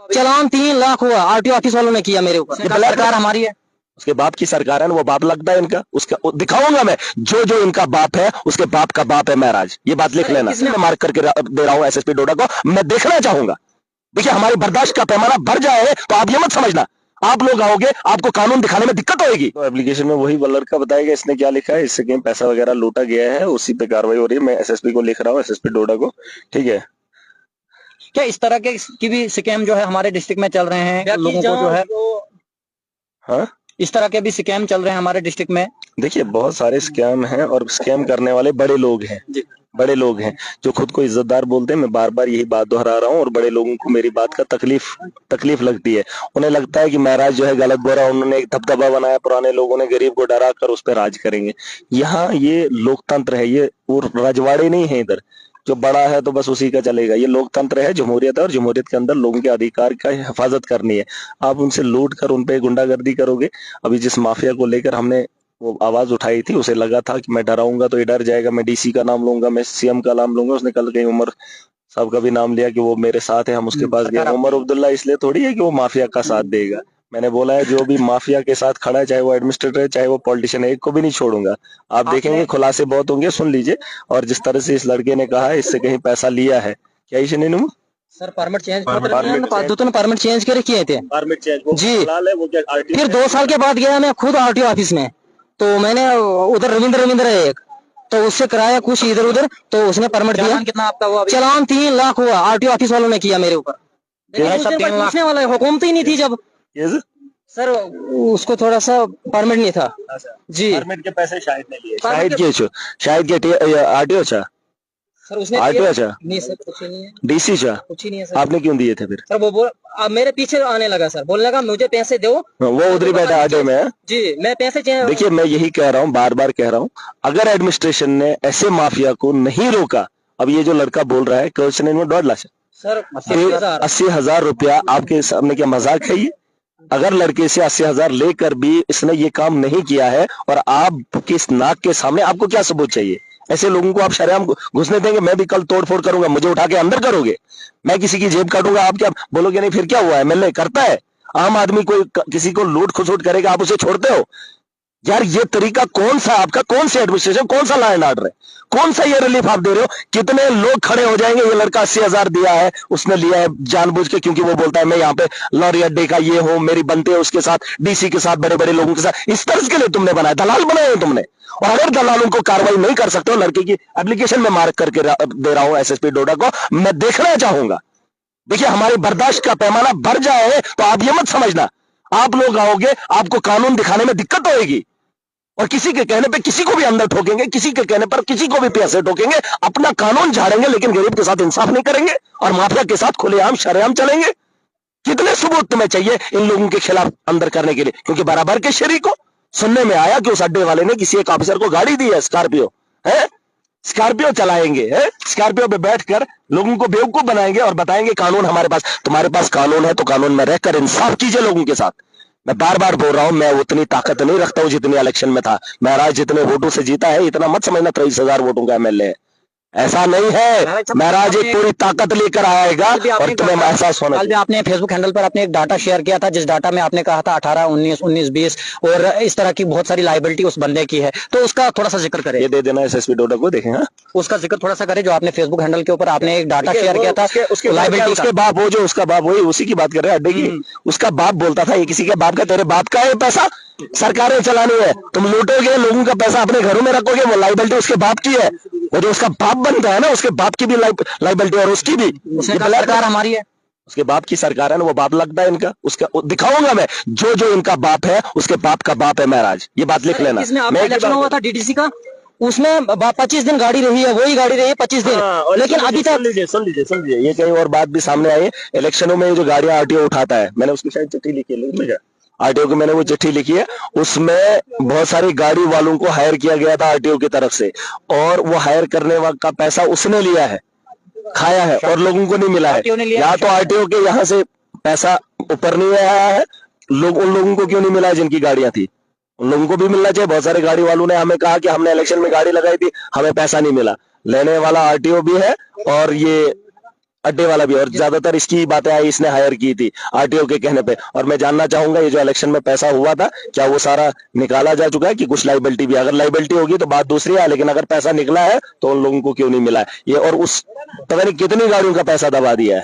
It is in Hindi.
चालान 3 लाख हुआ, आरटीओ ऑफिस वालों ने किया मेरे ऊपर। सरकार हमारी है, उसके बाप की सरकार है ना, वो बाप लगता है इनका, उसका दिखाऊंगा मैं, जो जो इनका बाप है उसके बाप का बाप है महराज। ये बात लिख लेना, मैं मार्क करके दे रहा हूँ एसएसपी डोडा को, मैं देखना चाहूंगा। देखिए हमारी बर्दाश्त का पैमाना बढ़ जाए तो आप ये मत समझना आप लोग आओगे आपको कानून दिखाने में दिक्कत होगी। तो एप्लीकेशन में वही लड़का बताएगा इसने क्या लिखा है, इससे कहीं पैसा वगैरह लूटा गया है, उसी पे कार्रवाई हो रही है। मैं एसएसपी को लिख रहा हूँ, एसएसपी डोडा को, ठीक है। क्या इस तरह के की भी स्कैम जो है हमारे डिस्ट्रिक्ट में चल रहे हैं, लोगों को जो है हाँ इस तरह के भी स्कैम चल रहे हैं हमारे डिस्ट्रिक्ट में? देखिए बहुत सारे स्कैम हैं और स्कैम करने वाले बड़े लोग हैं, बड़े लोग हैं जो खुद को इज्जतदार बोलते हैं। मैं बार बार यही बात दोहरा रहा हूँ और बड़े लोगों को मेरी बात का तकलीफ लगती है। उन्हें लगता है कि महराज जो है गलत बोल रहा, उन्होंने एक दबदबा बनाया, पुराने लोगों ने गरीब को डरा कर उस पर राज करेंगे। यहाँ ये लोकतंत्र है, ये वो रजवाड़े नहीं है। इधर जो बड़ा है तो बस उसी का चलेगा। ये लोकतंत्र है, जमहूरियत है और जमहूरियत के अंदर लोगों के अधिकार का हिफाजत करनी है। आप उनसे लूट कर उन पे गुंडागर्दी करोगे। अभी जिस माफिया को लेकर हमने वो आवाज उठाई थी, उसे लगा था कि मैं डराऊंगा तो ये डर जाएगा, मैं डीसी का नाम लूंगा, मैं सीएम का नाम लूंगा। उसने कल कहीं उमर साहब का भी नाम लिया कि वो मेरे साथ है, हम उसके पास गए। उमर अब्दुल्ला इसलिए थोड़ी है कि वो माफिया का साथ देगा। मैंने बोला है जो भी माफिया के साथ खड़ा है, चाहे वो एडमिनिस्ट्रेटर है चाहे वो पॉलिटिशियन है, एक को भी नहीं छोड़ूंगा। आप देखेंगे खुलासे बहुत होंगे, सुन लीजिए। और जिस तरह से इस लड़के ने कहा है इससे कहीं पैसा लिया है, क्या इसे नहीं sir permit change permit change करे किए थे, परमिट चेंज जी। वो क्या फिर 2 साल के बाद गया मैं खुद आरटीओ ऑफिस में, तो मैंने उधर रविंद्र है एक, तो उससे कराया कुछ इधर उधर, तो उसने परमिट दिया। कितना आपका हुआ? चालान 3 लाख हुआ, आरटीओ ऑफिस वालों ने किया मेरे ऊपर। पूछने वाला हुकूमत ही नहीं थी जब सर, उसको थोड़ा सा परमिट नहीं था जी। परमिट के पैसे शायद नहीं लिए, शायद के आरटीओ सर उसने आरटीओ नहीं सर, कुछ नहीं है, डीसी कुछ ही नहीं है सर। आपने क्यों दिए थे फिर? सर वो बोल अब मेरे पीछे आने लगा सर, बोलने लगा मुझे पैसे दो। वो उधर ही बैठा आटे में है जी, मैं पैसे चाहिए। देखिए मैं यही कह रहा हूँ, बार बार कह रहा हूँ, अगर एडमिनिस्ट्रेशन ने ऐसे माफिया को नहीं रोका, अब ये जो लड़का बोल रहा है क्वेश्चन में 1.5 लाख सर 80,000 रुपया आपके सामने, क्या मजाक है ये? अगर लड़के से 80,000 लेकर भी इसने ये काम नहीं किया है और आप किस नाक के सामने, आपको क्या सबूत चाहिए? ऐसे लोगों को आप शरेआम घुसने देंगे? मैं भी कल तोड़फोड़ करूंगा, मुझे उठा के अंदर करोगे, मैं किसी की जेब काटूंगा, आप क्या बोलोगे नहीं फिर क्या हुआ है? एमएलए करता है, आम आदमी कोई किसी को लूट खसोट करेगा, आप उसे छोड़ते हो? यार ये तरीका कौन सा आपका, कौन सी एडमिनिस्ट्रेशन, कौन सा लॉ एंड ऑर्डर है, कौन सा ये रिलीफ आप दे रहे हो? कितने लोग खड़े हो जाएंगे, ये लड़का 80,000 दिया है, उसने लिया है जानबूझ के, क्योंकि वो बोलता है मैं यहाँ पे लॉरी अड्डे का ये हूं, मेरी बनते है उसके साथ, डीसी के साथ, बड़े बड़े लोगों के साथ। इस तर्ज के लिए तुमने बनाया, दलाल बनाए हो तुमने। और अगर दलालों को कार्रवाई नहीं कर सकते हो, लड़के की एप्लीकेशन में मार्क करके दे रहा हूं एसएसपी डोडा को, मैं देखना चाहूंगा। देखिए हमारी बर्दाश्त का पैमाना बढ़ जाए तो आप ये मत समझना आप लोग आओगे आपको कानून दिखाने में दिक्कत होगी, और किसी के कहने पे किसी को भी अंदर ठोकेंगे, किसी के कहने पर किसी को भी पैसे ठोकेंगे, अपना कानून झाड़ेंगे, लेकिन गरीब के साथ इंसाफ नहीं करेंगे और माफिया के साथ खुलेआम शरेआम चलेंगे। कितने सबूत तुम्हें चाहिए इन लोगों के खिलाफ अंदर करने के लिए? क्योंकि बराबर के शरीक को सुनने में आया कि उस अड्डे वाले ने किसी एक ऑफिसर को गाड़ी दी है, स्कॉर्पियो है, स्कॉर्पियो चलाएंगे, है स्कॉर्पियो पे बैठकर लोगों को बेवकूफ बनाएंगे और बताएंगे कानून हमारे पास। तुम्हारे पास कानून है तो कानून में रहकर इंसाफ कीजिए लोगों के साथ। मैं बार बार बोल रहा हूं, मैं उतनी ताकत नहीं रखता हूं जितनी इलेक्शन में था। महराज जितने वोटों से जीता है, इतना मत समझना 23,000 वोटों का एमएलए है, ऐसा नहीं है। महराज एक पूरी ताकत लेकर आएगा और तुम्हें एहसास होना। कल भी आपने फेसबुक हैंडल पर आपने एक डाटा शेयर किया था, जिस डाटा में आपने कहा था 18, 19, 19, 20 और इस तरह की बहुत सारी लाइबिलिटी उस बंदे की है, तो उसका थोड़ा सा जिक्र करें। ये दे देना एसएसपी डोडा को, देखें हाँ? उसका जिक्र थोड़ा सा करें, जो आपने फेसबुक हैंडल के ऊपर आपने एक डाटा शेयर किया था लाइबिलिटी। उसके बाप हो, जो उसका बाप वही उसी की बात कर रहे हैं अड्डे की। उसका बाप बोलता था ये किसी के बाप का, तेरे बाप का है पैसा, सरकारें चलानी है, तुम लूटोगे लोगों का पैसा अपने घरों में रखोगे, वो लाइबिलिटी उसके बाप की है। वो जो उसका बाप बनता है ना, उसके बाप की भी लाइबिलिटी और उसकी भी। सरकार हमारी है, उसके बाप की सरकार है ना, वो बाप लगता है इनका, उसका दिखाऊंगा मैं, जो जो इनका बाप है उसके बाप का बाप है महराज। ये बात लिख लेना। इलेक्शन हुआ था डीडीसी का, उसमें 25 दिन गाड़ी रही है, वही गाड़ी रही है 25 दिन, लेकिन अभी तक। सुन लीजिए ये कहीं और बात भी सामने आई है। इलेक्शनों में जो गाड़ियां आरटीओ उठाता है, मैंने उसकी शायद चिट्ठी लिखी है, आरटीओ को मैंने वो चिट्ठी लिखी है, उसमें बहुत सारी गाड़ी वालों को हायर किया गया था आरटीओ की तरफ से, और वो हायर करने का पैसा उसने लिया है, खाया है और लोगों को नहीं मिला है। या तो आरटीओ के यहाँ से पैसा ऊपर नहीं आया है, उन लोगों को क्यों नहीं मिला है जिनकी गाड़ियां थी, उन लोगों को भी मिलना चाहिए। बहुत सारे गाड़ी वालों ने हमें कहा कि हमने इलेक्शन में गाड़ी लगाई थी, हमें पैसा नहीं मिला। लेने वाला आरटीओ भी है और ये अड्डे वाला भी, और ज्यादातर इसकी बातें आई इसने हायर की थी आरटीओ के कहने पे। और मैं जानना चाहूंगा ये जो इलेक्शन में पैसा हुआ था क्या वो सारा निकाला जा चुका है कि कुछ लाइबिलिटी भी? अगर लाइबिलिटी होगी तो बात दूसरी है, लेकिन अगर पैसा निकला है तो उन लोगों को क्यों नहीं मिला है ये? और उस पता नहीं कितनी गाड़ियों का पैसा दबा दिया है।